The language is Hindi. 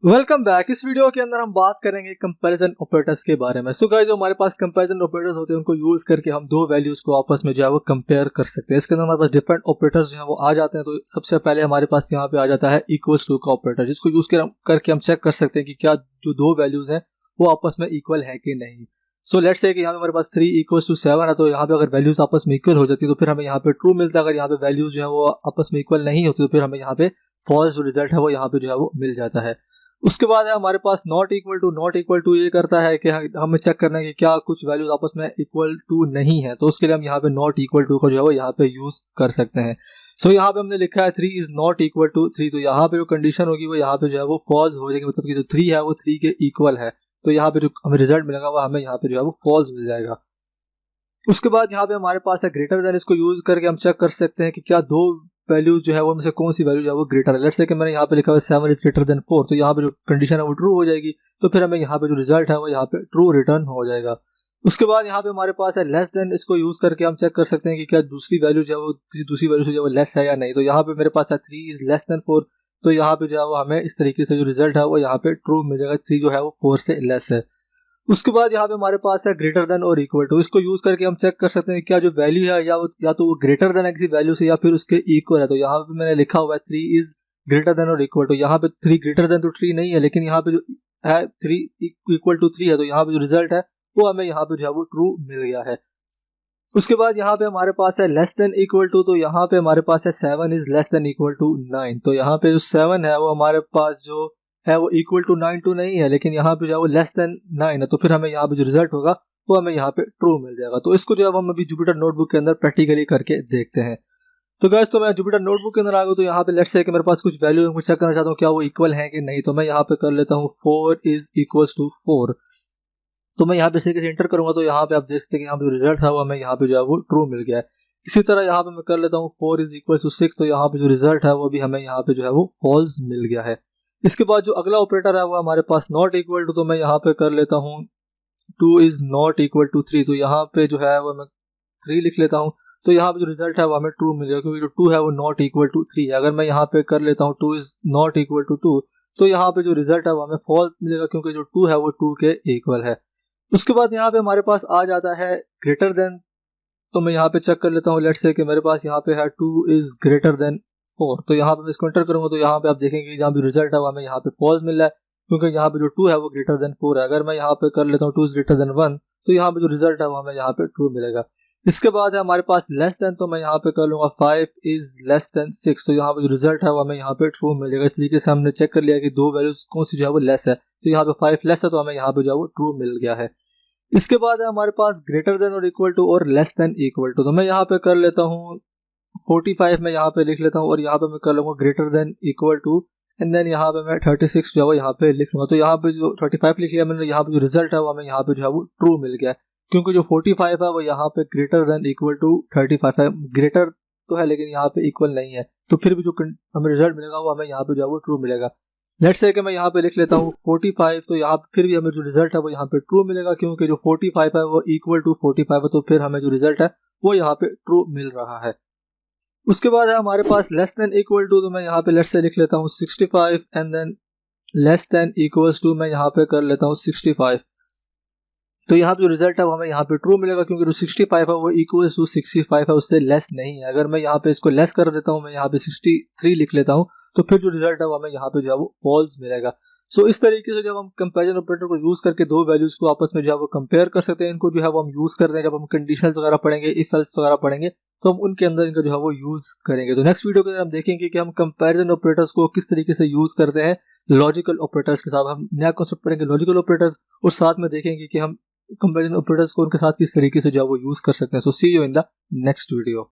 Welcome back. इस वीडियो के अंदर हम बात करेंगे कंपैरिजन ऑपरेटर्स के बारे में। सो गाइस, जो हमारे पास कंपैरिजन ऑपरेटर्स होते हैं उनको यूज करके हम दो वैल्यूज को आपस में जो है वो कंपेयर कर सकते हैं। इसके अंदर हमारे पास डिफरेंट ऑपरेटर्स जो है वो आ जाते हैं। तो सबसे पहले हमारे पास यहाँ पे आ जाता है इक्वल्स टू का ऑपरेटर, जिसको यूज करके हम चेक कर सकते हैं कि क्या जो दो वैल्यूज हैं वो आपस में इक्वल है कि नहीं। सो लेट्स से कि यहाँ पे हमारे पास 3 = 7 है, तो यहाँ पे अगर वैल्यूज आपस में इक्वल हो जाती है तो फिर हमें यहाँ पे ट्रू मिलता है। अगर यहाँ पे वैल्यूज जो है वो आपस में इक्वल नहीं होती तो फिर हमें यहाँ पे फॉल्स जो रिजल्ट है वो यहाँ पे जो है वो मिल जाता है। उसके बाद है हमारे पास नॉट इक्वल टू ये करता है कि हमें चेक करना है कि क्या कुछ वैल्यूज आपस में इक्वल टू नहीं है, तो उसके लिए हम यहाँ पे नॉट इक्वल टू का जो है वो यहाँ पे यूज कर सकते हैं। सो यहाँ पे हमने लिखा है 3 = नॉट इक्वल टू 3, तो यहाँ पे जो कंडीशन होगी वो यहाँ पे जो है वो फॉल्स हो जाएगी, मतलब कि जो 3 है वो 3 के इक्वल है। तो यहाँ पे जो हमें रिजल्ट मिलेगा वो हमें यहाँ पे जो है वो फॉल्स मिल जाएगा। उसके बाद यहाँ पे हमारे पास है ग्रेटर देन, इसको यूज करके हम चेक कर सकते हैं कि क्या दो वैल्यू जो है वो में से कौन सी वैल्यू जो है वो ग्रेटर है। लेट्स से कि मैंने यहाँ पे लिखा हुआ 7 = ग्रेटर देन 4, तो यहाँ पे जो कंडीशन है वो ट्रू हो जाएगी, तो फिर हमें यहाँ पे जो रिजल्ट है वो यहाँ पे ट्रू रिटर्न हो जाएगा। उसके बाद यहाँ पे हमारे पास है लेस देन, इसको यूज करके हम चेक कर सकते हैं कि क्या दूसरी वैल्यू जो है वो किसी दूसरी वैल्यू से जो है वो लेस है या नहीं। तो यहाँ पे मेरे पास है 3 = लेस देन 4, तो यहाँ पे जो है वो हमें इस तरीके से जो रिजल्ट है वो यहाँ पे ट्रू मिल जाएगा, 3 जो है वो 4 से लेस है। उसके बाद यहाँ पे हमारे पास है ग्रेटर देन और इक्वल टू, इसको यूज करके हम चेक कर सकते हैं क्या जो वैल्यू है या तो वो ग्रेटर देन है किसी वैल्यू से या फिर उसके इक्वल है। तो यहाँ पे मैंने लिखा हुआ है 3 = ग्रेटर देन और इक्वल टू, यहाँ पे 3 ग्रेटर देन तो 3 नहीं है, लेकिन यहाँ पे जो है 3 = 3 है, तो यहाँ पे जो रिजल्ट है वो हमें यहाँ पे जो है वो ट्रू मिल गया है। उसके बाद यहाँ पे हमारे पास है लेस देन इक्वल टू, तो यहाँ पे हमारे पास है 7 = लेस देन इक्वल टू 9, तो यहाँ पे जो 7 है वो हमारे पास जो है वो इक्वल टू 9 टू नहीं है, लेकिन यहाँ पे जो है वो लेस देन 9 है, तो फिर हमें यहाँ पे जो रिजल्ट होगा वो हमें यहाँ पे ट्रू मिल जाएगा। तो इसको जो है हम अभी जुपिटर नोटबुक के अंदर प्रैक्टिकली करके देखते हैं। तो गाइस, तो मैं जुपिटर नोटबुक के अंदर आ गया, तो यहाँ पे लेट्स से कि मेरे पास कुछ वैल्यू है, चेक करना चाहता हूँ क्या वो इक्वल है कि नहीं। तो मैं यहाँ पे कर लेता हूँ 4 = 4, तो मैं यहाँ पे से एंटर करूंगा, तो यहाँ पे आप देख सकते हैं कि यहाँ पे जो रिजल्ट है वो हमें यहाँ पे जो है वो ट्रू मिल गया है। इसी तरह यहाँ पे मैं कर लेता हूँ 4 = 6, तो यहाँ पे जो रिजल्ट है वो भी हमें यहाँ पे जो है वो फॉल्स मिल गया है। इसके बाद जो अगला ऑपरेटर है वो हमारे पास नॉट इक्वल टू, तो मैं यहाँ पे कर लेता हूँ 2 = नॉट इक्वल टू 3, तो यहाँ पे जो है वो मैं 3 लिख लेता हूँ, तो यहाँ पे जो रिजल्ट है वो हमें ट्रू मिलेगा, क्योंकि जो 2 है वो नॉट इक्वल टू 3 है। अगर मैं यहाँ पे कर लेता हूँ 2 = नॉट इक्वल टू 2, तो यहाँ पे जो रिजल्ट है वो हमें फॉल्स मिलेगा, क्योंकि जो 2 है वो 2 के इक्वल है। उसके बाद यहाँ पे हमारे पास आ जाता है ग्रेटर देन, तो मैं यहाँ पे चेक कर लेता हूँ। लेट्स से कि मेरे पास यहाँ पे है 2 = ग्रेटर देन 4, तो यहाँ पे मैं इसको एंटर करूंगा, तो यहाँ पे आप देखेंगे जहाँ भी रिजल्ट है वो हमें यहाँ पे फॉल्स मिल रहा है, क्योंकि यहाँ पे जो 2 है वो ग्रेटर देन 4 है। अगर मैं यहाँ पे कर लेता हूँ 2 = ग्रेटर देन 1, तो यहाँ पे जो रिजल्ट है वो हमें यहाँ पे ट्रू मिलेगा। इसके बाद है हमारे पास लेस देन, तो मैं यहाँ पे कर लूंगा 5 = लेस देन 6, तो यहाँ पे जो रिजल्ट है वो हमें यहाँ पे ट्रू मिलेगा। इस तरीके से हमने चेक कर लिया कि दो वैल्यूज कौन सी जो है वो लेस है, तो यहाँ पे 5 लेस है, तो हमें यहाँ पे जो है वो ट्रू मिल गया है। इसके बाद है हमारे पास ग्रेटर देन और इक्वल टू और लेस देन इक्वल टू, तो मैं यहाँ पे कर लेता हूँ 45 में यहाँ पे लिख लेता हूँ, और यहाँ पे मैं कर लूंगा greater than equal to, and then यहाँ पे मैं 36 जो है वो यहाँ पे लिख लूंगा। तो यहाँ पे जो 35 लिख लिया मैंने, यहाँ पे जो रिजल्ट है वो हमें यहाँ पे जो है वो ट्रू मिल गया है, क्योंकि जो 45 है वो यहाँ पे ग्रेटर देन इक्वल टू 35 है। ग्रेटर तो है लेकिन यहाँ पे इक्वल नहीं है, तो फिर भी जो हमें रिजल्ट मिलेगा वो हमें यहाँ पे जो है वो ट्रू मिलेगा। लेट्स से कि मैं यहाँ पे लिख लेता हूँ 45, तो यहाँ पे फिर भी हमें जो रिजल्ट है वो यहाँ पे ट्रू मिलेगा, क्योंकि जो 45 है वो इक्वल टू 45 है, तो फिर हमें जो रिजल्ट है वो यहाँ पे ट्रू मिल रहा है। उसके बाद है हमारे पास लेस देन इक्वल टू, तो मैं यहाँ पे लेट्स से लिख लेता हूँ 65, and then less than equals to मैं यहाँ पे कर लेता हूँ 65, तो यहाँ पे जो रिजल्ट है वो हमें यहाँ पे ट्रू मिलेगा, क्योंकि जो 65 है वो इक्वल्स टू 65 है, उससे लेस नहीं है। अगर मैं यहाँ पे इसको लेस कर देता हूँ, मैं यहाँ पे 63 लिख लेता हूँ, तो फिर जो रिजल्ट है वो हमें यहाँ पे जो है वो फॉल्स मिलेगा। सो इस तरीके से जब हम कंपैरिजन ऑपरेटर को यूज करके दो वैल्यूज को आपस में जो है वो कंपेयर कर सकते हैं। इनको जो है वो हम यूज करते हैं जब हम कंडीशंस वगैरह पढ़ेंगे, इफ एल्स वगैरह पढ़ेंगे, तो हम उनके अंदर इनका जो है वो यूज करेंगे। तो नेक्स्ट वीडियो के अंदर हम देखेंगे कि हम कंपैरिजन ऑपरेटर्स को किस तरीके से यूज करते हैं लॉजिकल ऑपरेटर्स के साथ। हम नया कॉन्सेप्ट पढ़ेंगे लॉजिकल ऑपरेटर्स, और साथ में देखेंगे कि हम कंपैरिजन ऑपरेटर्स को उनके साथ किस तरीके से जो है वो यूज कर सकते हैं। So see you in the next video.